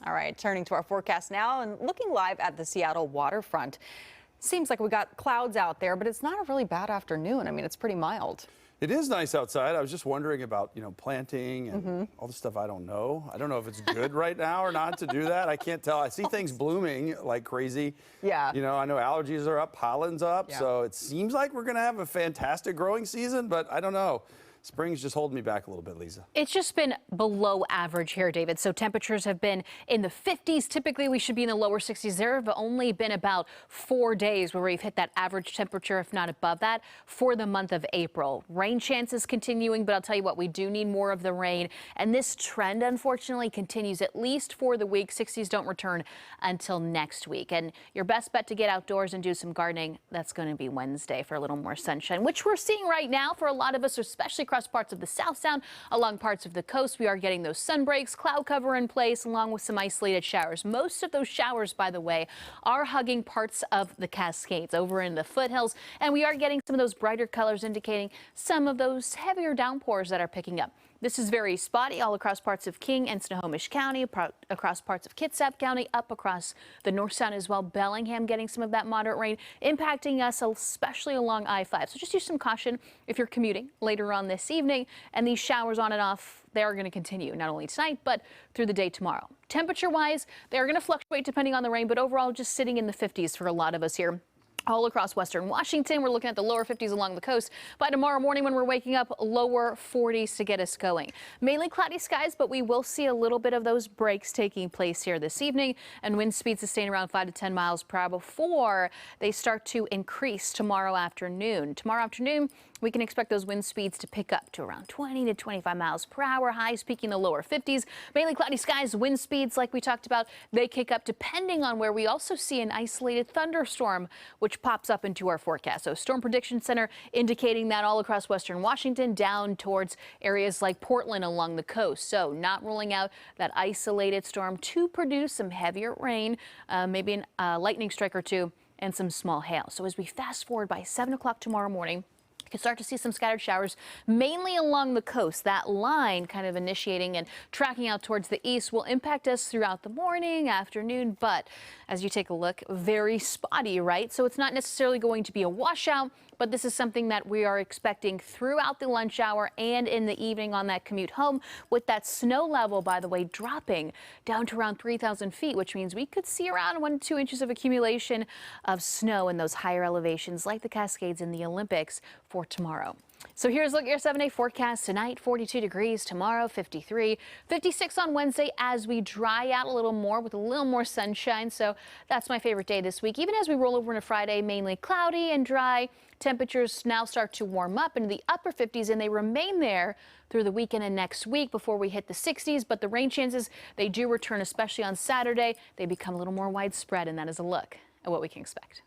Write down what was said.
All right, turning to our forecast now and looking live at the Seattle waterfront. Seems like we got clouds out there, but it's not a really bad afternoon. I mean, it's pretty mild. It is nice outside. I was just wondering about, planting and all the stuff I don't know. I don't know if it's good right now or not to do that. I can't tell. I see things blooming like crazy. Yeah. I know allergies are up, pollen's up. Yeah. So it seems like we're going to have a fantastic growing season, but I don't know. Spring's just holding me back a little bit, Lisa. It's just been below average here, David. So temperatures have been in the 50s. Typically, we should be in the lower 60s. There have only been about 4 days where we've hit that average temperature, if not above that, for the month of April. Rain chances continuing, but I'll tell you what, we do need more of the rain. And this trend, unfortunately, continues at least for the week. 60s don't return until next week. And your best bet to get outdoors and do some gardening, that's going to be Wednesday for a little more sunshine, which we're seeing right now for a lot of us, especially across parts of the South Sound, along parts of the coast. We are getting those sun breaks, cloud cover in place, along with some isolated showers. Most of those showers, by the way, are hugging parts of the Cascades over in the foothills, and we are getting some of those brighter colors indicating some of those heavier downpours that are picking up. This is very spotty all across parts of King and Snohomish County, across parts of Kitsap County, up across the North Sound as well. Bellingham getting some of that moderate rain impacting us, especially along I-5. So just use some caution if you're commuting later on this evening. And these showers on and off, they are going to continue not only tonight, but through the day tomorrow. Temperature-wise, they're going to fluctuate depending on the rain, but overall just sitting in the 50s for a lot of us here. All across western Washington, we're looking at the lower 50s along the coast. By tomorrow morning when we're waking up, lower 40s to get us going. Mainly cloudy skies, but we will see a little bit of those breaks taking place here this evening, and wind speeds sustain around 5 to 10 miles per hour before they start to increase tomorrow afternoon. Tomorrow afternoon, we can expect those wind speeds to pick up to around 20 to 25 miles per hour. Highs peaking the lower 50s. Mainly cloudy skies, wind speeds like we talked about, they kick up depending on where we also see an isolated thunderstorm, which pops up into our forecast. So Storm Prediction Center indicating that all across western Washington down towards areas like Portland along the coast. So not ruling out that isolated storm to produce some heavier rain, maybe a lightning strike or two and some small hail. So as we fast forward by 7 o'clock tomorrow morning, you can start to see some scattered showers, mainly along the coast. That line kind of initiating and tracking out towards the east will impact us throughout the morning, afternoon. But as you take a look, very spotty, right? So it's not necessarily going to be a washout, but this is something that we are expecting throughout the lunch hour and in the evening on that commute home, with that snow level, by the way, dropping down to around 3,000 feet, which means we could see around 1 to 2 inches of accumulation of snow in those higher elevations like the Cascades in the Olympics for tomorrow. So here's a look at your 7-day forecast. Tonight, 42 degrees. Tomorrow, 53. 56 on Wednesday as we dry out a little more with a little more sunshine. So that's my favorite day this week. Even as we roll over into Friday, mainly cloudy and dry. Temperatures now start to warm up into the upper 50s, and they remain there through the weekend and next week before we hit the 60s. But the rain chances, they do return, especially on Saturday. They become a little more widespread, and that is a look at what we can expect.